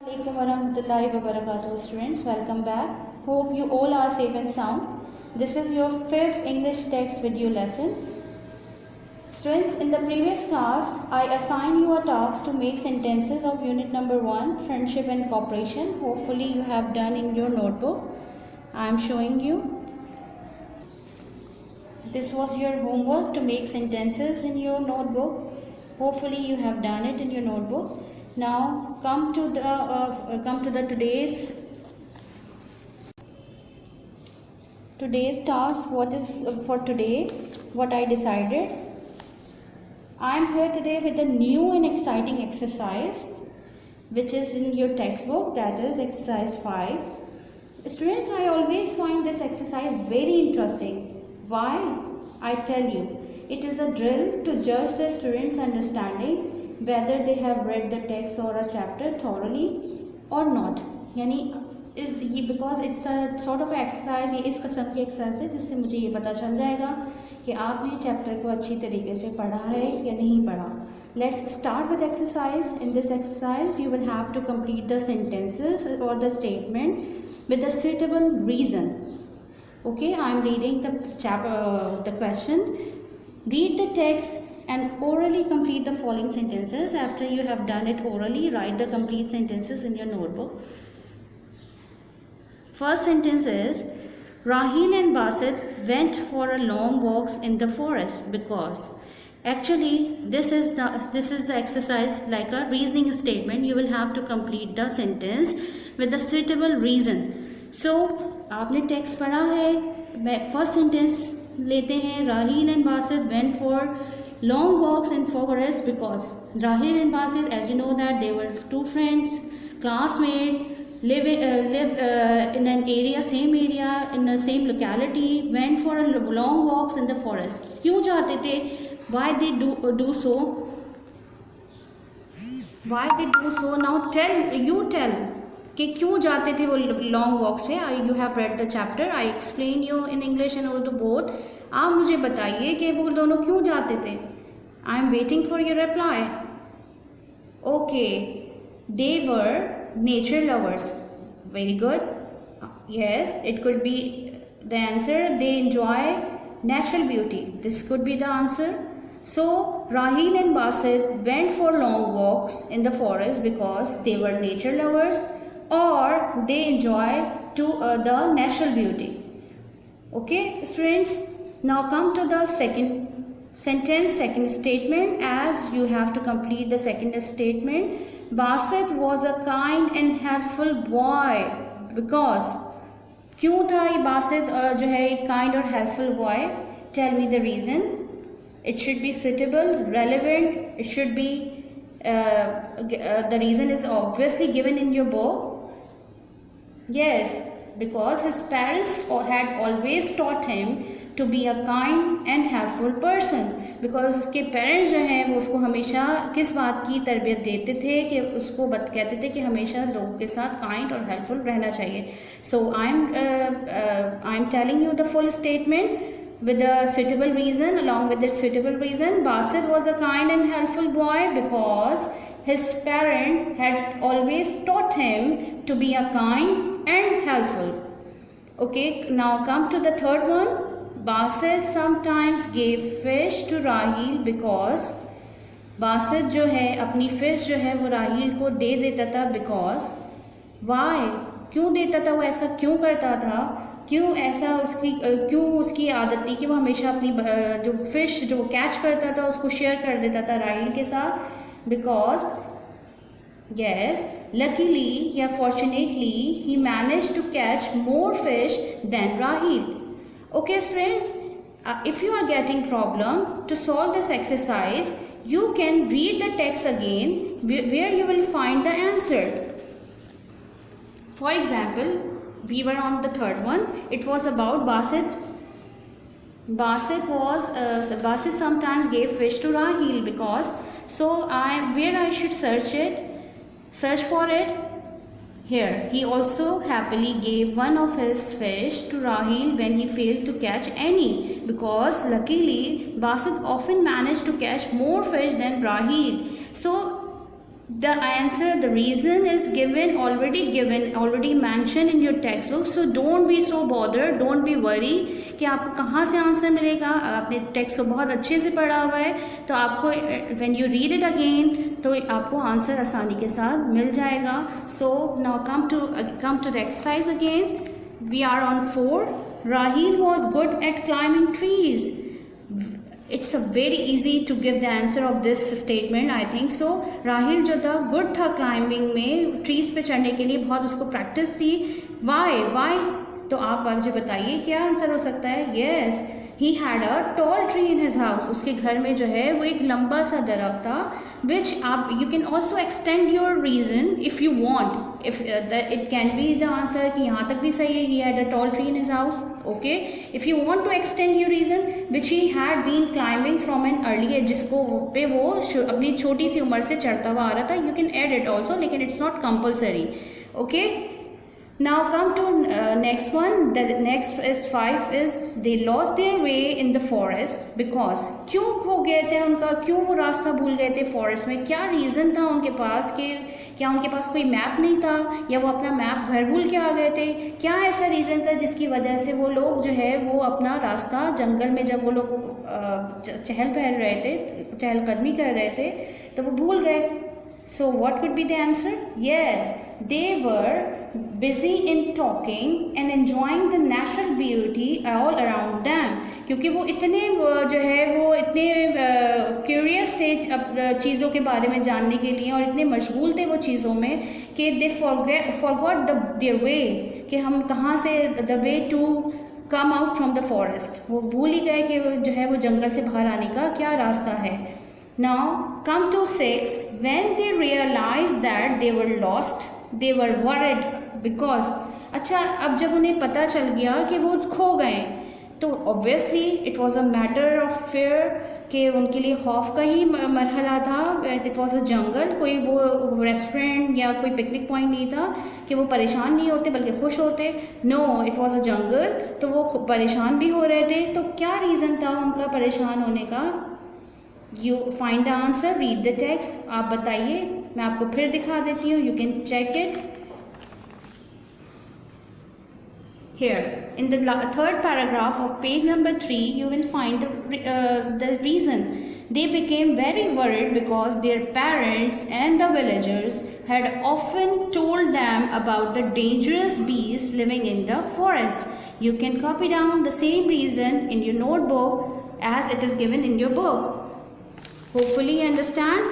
Assalamualaikum warahmatullahi wabarakatuh, students. Welcome back. Hope you all are safe and sound. This is your fifth English text video lesson. Students, in the previous class, I assigned you a task to make sentences of unit number 1, friendship and cooperation. Hopefully you have done in your notebook. I am showing you. This was your homework to make sentences in your notebook. Hopefully you have done it in your notebook. Now come to the today's task. What is for today? What I decided. I am here today with a new and exciting exercise, which is in your textbook. That is exercise 5. Students, I always find this exercise very interesting. Why? I tell you, it is a drill to judge the students' understanding whether they have read the text or a chapter thoroughly or not. यानी इस ये because it's a sort of exercise, ये इस किस्म की exercise है जिससे मुझे ये पता चल जाएगा कि आपने चैप्टर को अच्छी तरीके से पढ़ा है या नहीं पढ़ा. Let's start with exercise. In this exercise, you will have to complete the sentences or the statement with a suitable reason. Okay, I am reading the question. Read the text and orally complete the following sentences. After you have done it orally, write the complete sentences in your notebook. First sentence is, Rahil and Basit went for a long walk in the forest because. Actually, this is the exercise like a reasoning statement. You will have to complete the sentence with a suitable reason. So, आपने text पढ़ा है. First sentence लेते हैं. Rahil and Basit went for long walks in forest because Rahil and Basit, as you know that they were two friends, classmates, live in an area, same area, in the same locality, went for a long walks in the forest. क्यों जाते थे? Why they do so? Why they do so? Now tell कि क्यों जाते थे वो long walks पे. You have read the chapter. I explain you in English and Urdu both. आप मुझे बताइए कि वो दोनों क्यों जाते थे. I am waiting for your reply. Okay, they were nature lovers. Very good. Yes, it could be the answer. They enjoy natural beauty. This could be the answer. So Rahil and Basit went for long walks in the forest because they were nature lovers or they enjoy the natural beauty. Okay, students. Now come to the second sentence, second statement. As you have to complete the second statement. Basit was a kind and helpful boy because. क्यों था ये बासित जो है एक kind और helpful boy. Tell me the reason. It should be suitable, relevant. It should be the reason is obviously given in your book. Yes, because his parents had always taught him to be a kind and helpful person. Because उसके parents जो हैं वो उसको हमेशा किस बात की तरबियत देते थे कि उसको कहते थे कि हमेशा लोगों के साथ काइंड और हेल्पफुल रहना चाहिए. So I am telling you the full statement with a suitable reason. Along with the suitable reason, Basit was a kind and helpful boy because his parents had always taught him to be a kind and helpful. Okay, now come to the third one. Basit sometimes gave fish to Rahil because Basit जो है अपनी fish जो है वो राहील को दे देता था. because why? क्यों देता था वो? ऐसा क्यों करता था? क्यों ऐसा क्यों उसकी आदत थी कि वो हमेशा अपनी जो फिश जो कैच करता था उसको शेयर कर देता था राहील के साथ. बिकॉज yes, luckily या fortunately he managed to catch more fish than Rahil. Okay students, if you are getting problem to solve this exercise, you can read the text again where you will find the answer. For example, we were on the third one. It was about Basit. Basit sometimes gave fish to Rahil because. So where I should search for it. Here, he also happily gave one of his fish to Rahil when he failed to catch any. Because luckily, Basit often managed to catch more fish than Rahil. So the answer, the reason is given, already mentioned in your textbook. So don't be so bothered, don't be worry कि आपको कहाँ से answer मिलेगा. आपने text को बहुत अच्छे से पढ़ा हुआ है, तो आपको when you read it again तो आपको आंसर आसानी के साथ मिल जाएगा. So now come to the exercise again. We are on 4. Rahil was good at climbing trees. It's a very easy to give the answer of this statement, I think so. Rahil जो था good था climbing में, trees पे चढ़ने के लिए बहुत उसको प्रैक्टिस थी. वाई तो आप मुझे बताइए क्या आंसर हो सकता है. Yes, he had a tall tree in his house. उसके घर में जो है वो एक लंबा सा दरख्त था. विच आप you can also extend your reason if you want. if it can be the answer कि यहाँ तक भी सही है. he had a tall tree in his house. okay, if you want to extend your reason which he had been climbing from an early age, जिसको पे वो अपनी छोटी सी उम्र से चढ़ता हुआ आ रहा था, you can add it also, लेकिन it's not compulsory. okay, now come to next one. The next is 5 is they lost their way in the forest because क्यों खो गए थे उनका, क्यों वो रास्ता भूल गए थे फॉरेस्ट में. क्या रीज़न था उनके पास, कि क्या उनके पास कोई मैप नहीं था, या वो अपना मैप घर भूल के आ गए थे. क्या ऐसा रीज़न था जिसकी वजह से वो लोग जो है वो अपना रास्ता जंगल में जब वो लोग चहलकदमी कर रहे थे तो वो भूल गए. So what could be the answer? Yes, they were busy in talking and enjoying the natural beauty all around them. क्योंकि वो इतने जो है वो इतने क्यूरियस थे चीज़ों के बारे में जानने के लिए, और इतने मशगूल थे वो चीज़ों में कि they forgot their way, कि हम कहाँ से the way to come out from the forest. वो भूल ही गए कि जो है वो जंगल से बाहर आने का क्या रास्ता है. Now come to 6. When they realized that they were lost, they were worried because अच्छा, अब जब उन्हें पता चल गया कि वो खो गए तो obviously it was a matter of fear, कि उनके लिए खौफ का ही मरहला था. It was a jungle, कोई वो रेस्टोरेंट या कोई पिकनिक पॉइंट नहीं था कि वो परेशान नहीं होते बल्कि खुश होते. No, it was a jungle, तो वो परेशान भी हो रहे थे. तो क्या रीज़न था उनका परेशान होने का. You find the answer, read the text. आप बताइए, मैं आपको फिर दिखा देती हूँ. You can check it here in the third paragraph of page number 3. You will find the reason. They became very worried because their parents and the villagers had often told them about the dangerous beasts living in the forest. You can copy down the same reason in your notebook as it is given in your book. Hopefully you understand.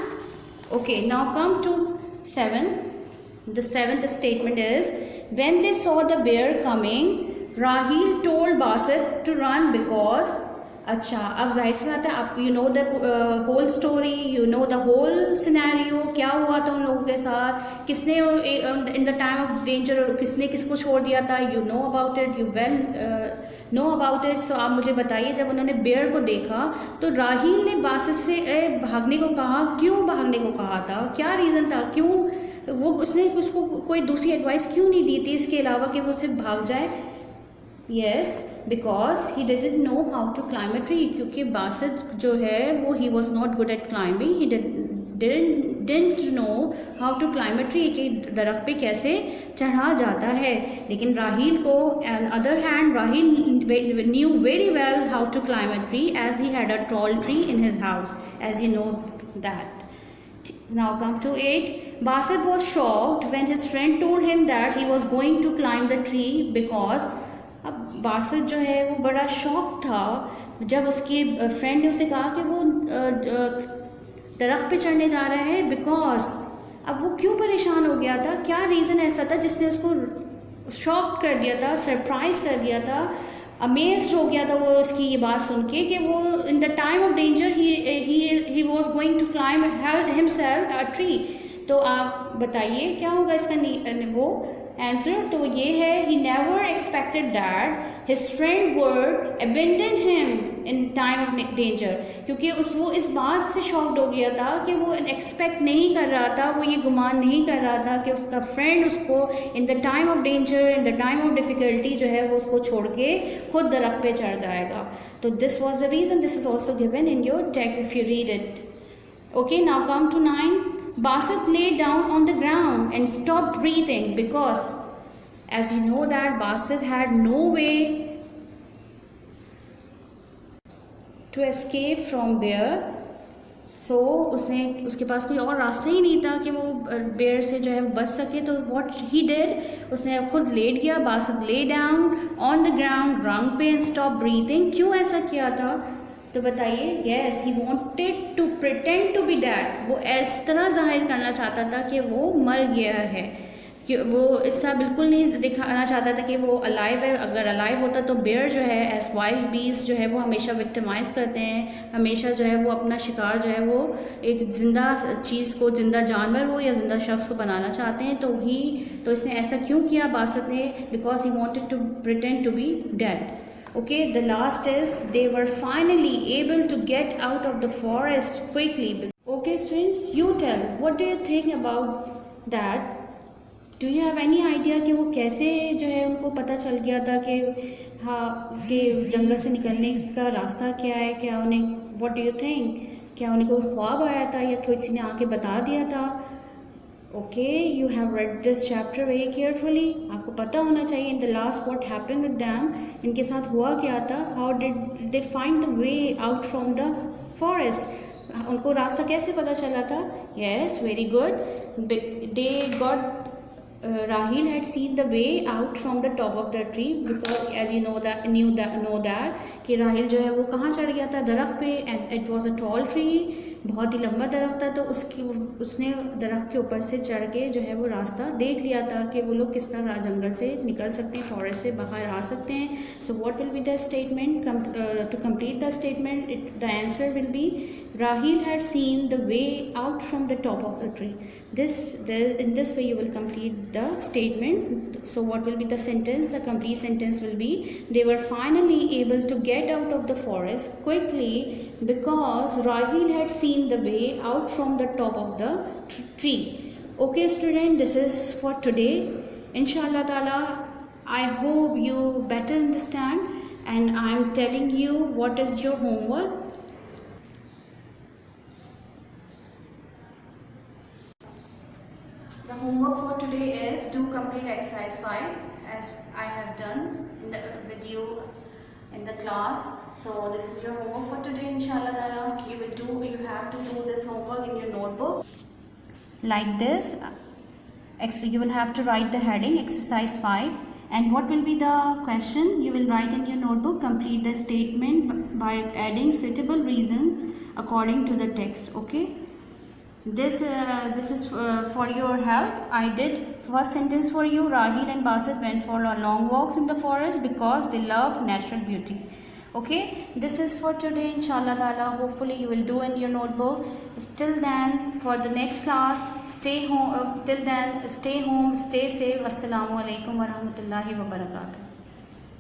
Okay, now come to 7. The 7th statement is, when they saw the bear coming, Rahil told Basit to run because अच्छा, अब जाहिर सी बात है, आप you know the whole story, you know the whole scenario. क्या हुआ था उन लोगों के साथ, किसने in the time of danger किसने किसको छोड़ दिया था. You know about it, you well know about it. So आप मुझे बताइए, जब उन्होंने बेयर को देखा तो राहिल ने बासित से भागने को कहा. क्यों भागने को कहा था, क्या रीज़न था, क्यों उसने उसको कोई दूसरी एडवाइस क्यों नहीं दी थी इसके अलावा कि वो सिर्फ भाग जाए. Yes, because he didn't know how to climb a tree. क्योंकि बासित जो है वो he was not good at climbing. He didn't know how to climb a tree, कि दरख्त पे कैसे चढ़ा जाता है. लेकिन राहिल को on other hand, Rahil knew very well how to climb a tree as he had a tall tree in his house, as you know that. Now come to 8. Basit was shocked when his friend told him that he was going to climb the tree because अब बासित जो है वो बड़ा shock था जब उसकी friend ने उसे कहा कि वो दरख्त पे चढ़ने जा रहा है. बिकॉज अब वो क्यों परेशान हो गया था, क्या रीज़न ऐसा था जिसने उसको शॉक कर दिया था, सरप्राइज़ कर दिया था, अमेज्ड हो गया था वो उसकी ये बात सुन के कि वो in the time of danger he was going to climb himself a tree. तो आप बताइए क्या होगा इसका वो आंसर. तो ये है, he never expected that his friend would abandon him in time of danger. क्योंकि वो इस बात से शॉक्ड हो गया था कि वो एक्सपेक्ट नहीं कर रहा था, वो ये गुमान नहीं कर रहा था कि उसका फ्रेंड उसको इन the time of danger, in the time of difficulty जो है वो उसको छोड़ के खुद दरख्त पे चढ़ जाएगा. तो this was the reason. This is also given in your text if you read it. Okay, now come to 9. Basit lay down on the ground and stopped breathing because, as you know, that Basit had no way to escape from bear. So उसके पास कोई और रास्ता ही नहीं था कि वो bear से जो है बच सके. तो what he did, उसने खुद लेट गया. Basit lay down on the ground रंग पे and stop breathing. क्यों ऐसा किया था तो बताइए. yes, he wanted to pretend to be dead. वो इस तरह जाहिर करना चाहता था कि वो मर गया है. कि वो इस तरह बिल्कुल नहीं दिखाना चाहता था कि वो अलाइव है. अगर अलाइव होता तो बेयर जो है एज वाइल्ड बीस्ट जो है वो हमेशा विक्टिमाइज करते हैं. हमेशा जो है वो अपना शिकार जो है वो एक ज़िंदा चीज़ को, ज़िंदा जानवर हो या ज़िंदा शख्स को बनाना चाहते हैं. तो इसने ऐसा क्यों किया बासित ने? Because he wanted to pretend to be dead. Okay, the last is they were finally able to get out of the forest quickly. Okay, students, you tell, what do you think about that? Do you have any idea कि वो कैसे जो है उनको पता चल गया था कि हाँ कि जंगल से निकलने का रास्ता क्या है? क्या उन्हें, what do you think, क्या उन्हें कोई ख्वाब आया था या किसी ने आके बता दिया था? Okay, you have read this chapter very carefully. आपको पता होना चाहिए in the last what happened with them. इनके साथ हुआ क्या था? How did they find the way out from the forest? उनको रास्ता कैसे पता चला था? Yes, very good. They got Rahil had seen the way out from the top of the tree because as you know that कि राहिल जो है वो कहाँ चढ़ गया था? दरख्त पे. and it was a tall tree. बहुत ही लंबा दरख्त था. तो उसने दरख्त के ऊपर से चढ़ के जो है वो रास्ता देख लिया था कि वो लोग किस तरह जंगल से निकल सकते हैं, फॉरेस्ट से बाहर आ सकते हैं. So what will be the statement? To complete the statement the answer will be Rahil had seen the way out from the top of the tree. In this way you will complete the statement. So what will be the sentence? The complete sentence will be they were finally able to get out of the forest quickly because Rahil had seen the way out from the top of the tree. Okay student, this is for today. Inshallah ta'ala, I hope you better understand and I am telling you what is your homework. The homework for today is do complete exercise 5 as I have done with you in the class. So this is your homework for today. Inshallah ta'ala, you have to do this homework in your notebook like this. You will have to write the heading exercise 5 and what will be the question? You will write in your notebook, complete the statement by adding suitable reason according to the text. Okay, this is for your help. I did first sentence for you. Rahil and Basit went for long walks in the forest because they love natural beauty. Okay, this is for today. Inshallah ta'ala, hopefully you will do in your notebook. Till then, for the next class, stay home. Till then, stay home, stay safe. Assalamu alaikum wa rahmatullahi wa barakatuh.